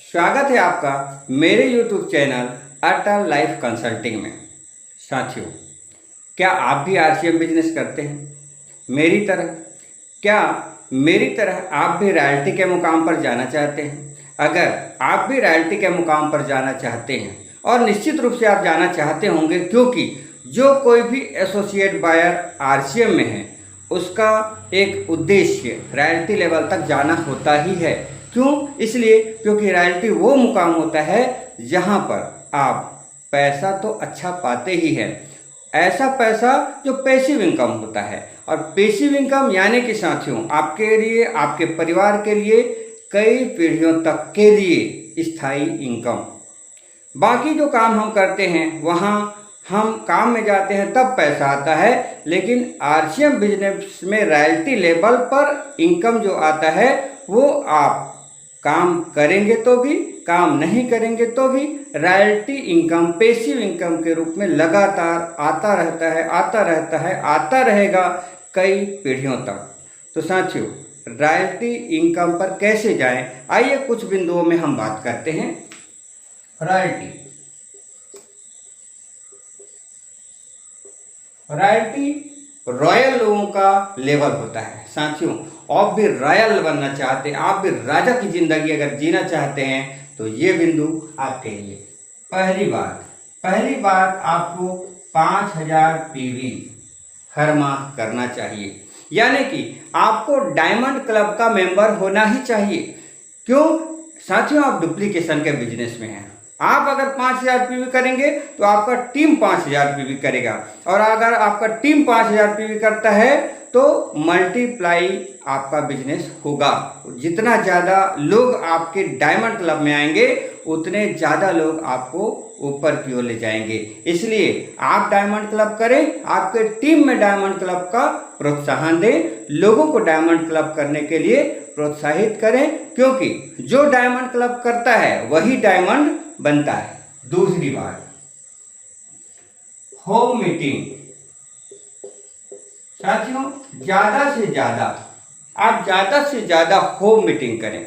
स्वागत है आपका मेरे YouTube चैनल अटल लाइफ कंसल्टिंग में। साथियों, क्या आप भी आरसीएम बिजनेस करते हैं मेरी तरह? क्या मेरी तरह आप भी रॉयल्टी के मुकाम पर जाना चाहते हैं? अगर आप भी रॉयल्टी के मुकाम पर जाना चाहते हैं, और निश्चित रूप से आप जाना चाहते होंगे, क्योंकि जो कोई भी एसोसिएट बायर आरसीएम में है उसका एक उद्देश्य रॉयल्टी लेवल तक जाना होता ही है। क्यों? इसलिए क्योंकि रॉयल्टी वो मुकाम होता है जहां पर आप पैसा तो अच्छा पाते ही है, ऐसा पैसा जो पैसिव इनकम होता है। और पैसिव इनकम यानी कि साथियों, आपके लिए, आपके परिवार के लिए, कई पीढ़ियों तक के लिए स्थायी इनकम। बाकी जो काम हम करते हैं वहाँ हम काम में जाते हैं तब पैसा आता है, लेकिन आरसीएम बिजनेस में रॉयल्टी लेवल पर इनकम जो आता है वो आप काम करेंगे तो भी, काम नहीं करेंगे तो भी रॉयल्टी इनकम पैसिव इनकम के रूप में लगातार आता रहता है, आता रहता है, आता रहेगा कई पीढ़ियों तक। तो साथियों, रॉयल्टी इनकम पर कैसे जाएं, आइए कुछ बिंदुओं में हम बात करते हैं। रॉयल्टी रॉयल लोगों का लेवल होता है। साथियों, आप भी रॉयल बनना चाहते हैं, आप भी राजा की जिंदगी अगर जीना चाहते हैं तो ये बिंदु आपके लिए। पहली बात आपको 5000 पीवी हर माह करना चाहिए, यानी कि आपको डायमंड क्लब का मेंबर होना ही चाहिए। क्यों? साथियों, आप डुप्लीकेशन के बिजनेस में हैं। आप अगर 5000 पीवी करेंगे तो आपका टीम 5000 पीवी करेगा, और अगर आपका टीम 5000 पीवी करता है तो मल्टीप्लाई आपका बिजनेस होगा। जितना ज़्यादा लोग आपके डायमंड क्लब में आएंगे उतने ज़्यादा लोग आपको ऊपर की ओर ले जाएंगे। इसलिए आप डायमंड क्लब करें, आपके टीम में डायमंड क्लब का प्रोत्साहन दें, लोगों को डायमंड क्लब करने के लिए प्रोत्साहित करें, क्योंकि जो डायमंड क्लब करता है वही डायमंड बनता है। दूसरी बात, होम मीटिंग। साथियों, ज़्यादा से ज़्यादा होम मीटिंग करें।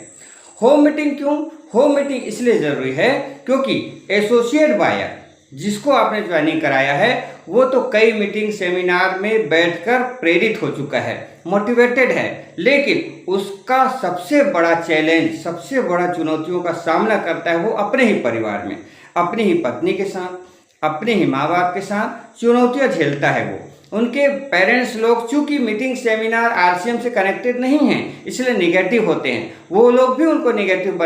होम मीटिंग क्यों? होम मीटिंग इसलिए ज़रूरी है क्योंकि एसोसिएट बायर जिसको आपने ज्वाइनिंग कराया है वो तो कई मीटिंग सेमिनार में बैठकर प्रेरित हो चुका है, मोटिवेटेड है, लेकिन उसका सबसे बड़ा चैलेंज, सबसे बड़ा चुनौतियों का सामना करता है वो अपने ही परिवार में, अपनी ही पत्नी के साथ, अपने ही माँ बाप के साथ चुनौतियाँ झेलता है। वो उनके पेरेंट्स लोग चूंकि मीटिंग सेमिनार आरसीएम से कनेक्टेड नहीं हैं, इसलिए निगेटिव होते हैं। वो लोग भी उनको निगेटिव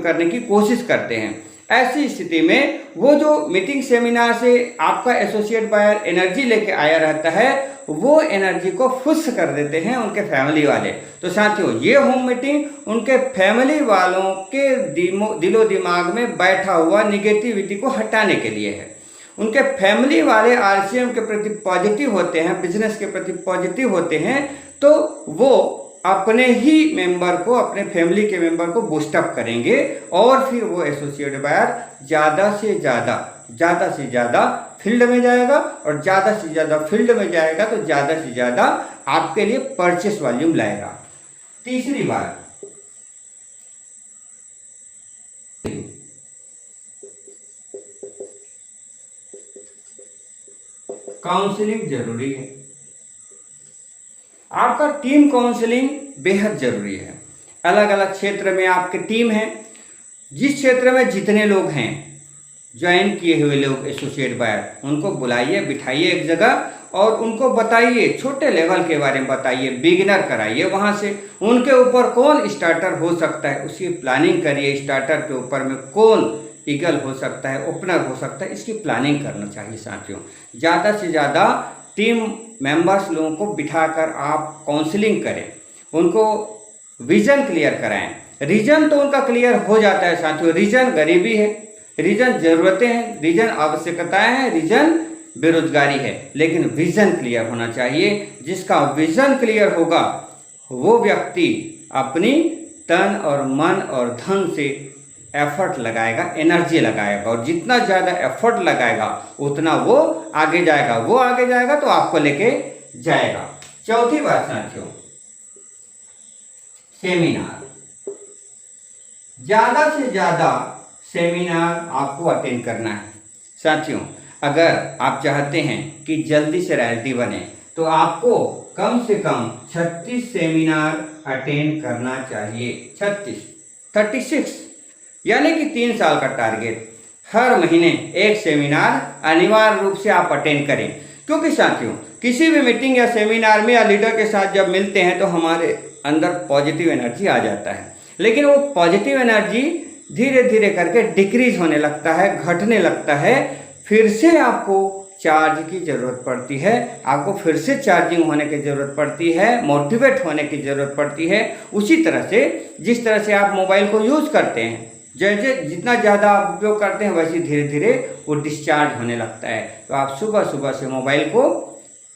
करने की कोशिश करते हैं। ऐसी स्थिति में वो जो मीटिंग सेमिनार से आपका एसोसिएट बायर एनर्जी लेके आया रहता है, वो एनर्जी को फुस कर देते हैं उनके फैमिली वाले। तो साथियों, ये होम मीटिंग उनके फैमिली वालों के दिलो दिमाग में बैठा हुआ निगेटिविटी को हटाने के लिए है। उनके फैमिली वाले आरसीएम के प्रति पॉजिटिव होते हैं, बिजनेस के प्रति पॉजिटिव होते हैं, तो वो अपने ही मेंबर को, अपने फैमिली के मेंबर को बूस्टअप करेंगे, और फिर वो एसोसिएट बायर ज़्यादा से ज़्यादा फील्ड में जाएगा, और ज़्यादा से ज़्यादा फील्ड में जाएगा तो ज़्यादा से ज़्यादा आपके लिए परचेस वॉल्यूम लाएगा। तीसरी बात, काउंसलिंग जरूरी है। आपका टीम काउंसलिंग बेहद जरूरी है। अलग अलग क्षेत्र में आपके टीम है, जिस क्षेत्र में जितने लोग हैं ज्वाइन किए हुए लोग एसोसिएट बायर, उनको बुलाइए, बिठाइए एक जगह, और उनको बताइए, छोटे लेवल के बारे में बताइए, बिगिनर कराइए वहाँ से। उनके ऊपर कौन स्टार्टर हो सकता है उसकी प्लानिंग करिए। स्टार्टर के ऊपर में कौन ईगल हो सकता है, ओपनर हो सकता है, इसकी प्लानिंग करना चाहिए। साथियों, ज़्यादा से ज़्यादा टीम मेंबर्स लोगों को बिठाकर आप काउंसलिंग करें, उनको विजन क्लियर कराएं। रीजन तो उनका क्लियर हो जाता है साथियों। रीजन गरीबी है, रीजन ज़रूरतें हैं, रीजन आवश्यकताएं हैं, रीजन बेरोजगारी है, लेकिन विजन क्लियर होना चाहिए। जिसका विजन क्लियर होगा वो व्यक्ति अपनी तन और मन और धन से एफर्ट लगाएगा, एनर्जी लगाएगा, और जितना ज़्यादा एफर्ट लगाएगा उतना वो आगे जाएगा। वो आगे जाएगा तो आपको लेके जाएगा। चौथी बात साथियों, सेमिनार। ज़्यादा से ज़्यादा सेमिनार आपको अटेंड करना है। साथियों, अगर आप चाहते हैं कि जल्दी से रॉयल्टी बने तो आपको कम से कम 36 सेमिनार अटेंड करना चाहिए। 36 यानी कि 3 साल का टारगेट। हर महीने एक सेमिनार अनिवार्य रूप से आप अटेंड करें, क्योंकि साथियों किसी भी मीटिंग या सेमिनार में या लीडर के साथ जब मिलते हैं तो हमारे अंदर पॉजिटिव एनर्जी आ जाता है, लेकिन वो पॉजिटिव एनर्जी धीरे धीरे करके डिक्रीज होने लगता है, घटने लगता है। फिर से आपको चार्ज की ज़रूरत पड़ती है, आपको फिर से चार्जिंग होने की ज़रूरत पड़ती है, मोटिवेट होने की ज़रूरत पड़ती है। उसी तरह से जिस तरह से आप मोबाइल को यूज़ करते हैं, जैसे जितना ज़्यादा आप उपयोग करते हैं वैसे धीरे धीरे वो डिस्चार्ज होने लगता है। तो आप सुबह सुबह से मोबाइल को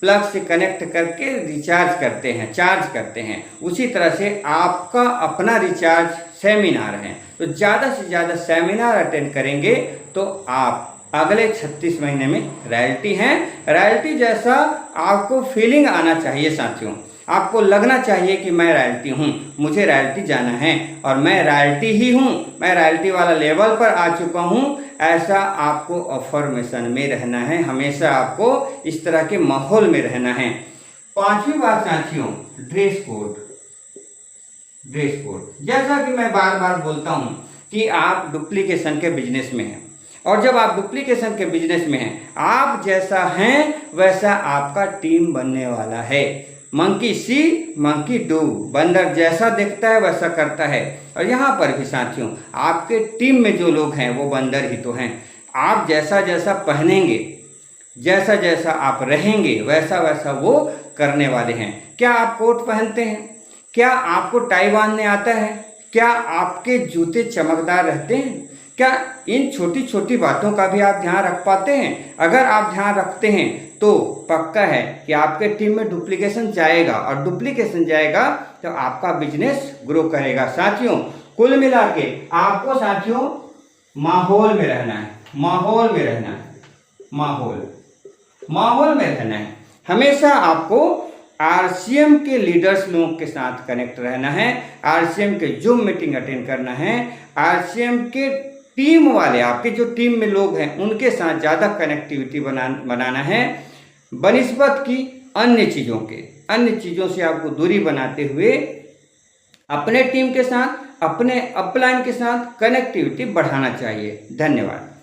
प्लग से कनेक्ट करके रिचार्ज करते हैं, चार्ज करते हैं। उसी तरह से आपका अपना रिचार्ज सेमिनार है। तो ज़्यादा से ज़्यादा सेमिनार अटेंड करेंगे तो आप अगले 36 महीने में रॉयल्टी हैं। रॉयल्टी जैसा आपको फीलिंग आना चाहिए साथियों, आपको लगना चाहिए कि मैं रॉयल्टी हूँ, मुझे रॉयल्टी जाना है और मैं रॉयल्टी ही हूँ, मैं रॉयल्टी वाला लेवल पर आ चुका हूँ। ऐसा आपको अफर्मेशन में रहना है, हमेशा आपको इस तरह के माहौल में रहना है। 5वीं बात साथियों, ड्रेस कोड। जैसा कि मैं बार बार बोलता हूँ कि आप डुप्लीकेशन के बिजनेस में हैं, और जब आप डुप्लीकेशन के बिजनेस में हैं, आप जैसा हैं वैसा आपका टीम बनने वाला है। मंकी सी मंकी डू, बंदर जैसा देखता है वैसा करता है। और यहाँ पर भी साथियों आपके टीम में जो लोग हैं वो बंदर ही तो हैं। आप जैसा जैसा पहनेंगे, जैसा जैसा आप रहेंगे वैसा वैसा वो करने वाले हैं। क्या आप कोट पहनते हैं? क्या आपको टाई बांधने आता है? क्या आपके जूते चमकदार रहते हैं? क्या इन छोटी छोटी बातों का भी आप ध्यान रख पाते हैं? अगर आप ध्यान रखते हैं तो पक्का है कि आपके टीम में डुप्लीकेशन जाएगा, और डुप्लीकेशन जाएगा तो आपका बिजनेस ग्रो करेगा। साथियों कुल मिला के आपको साथियों माहौल में रहना है, माहौल में रहना है। हमेशा आपको आरसीएम के लीडर्स लोगों के साथ कनेक्ट रहना है, आरसीएम के जूम मीटिंग अटेंड करना है, आरसीएम के टीम वाले, आपके जो टीम में लोग हैं उनके साथ ज़्यादा कनेक्टिविटी बनाना है बनिस्बत की अन्य चीज़ों से आपको दूरी बनाते हुए अपने टीम के साथ, अपने अपलाइन के साथ कनेक्टिविटी बढ़ाना चाहिए। धन्यवाद।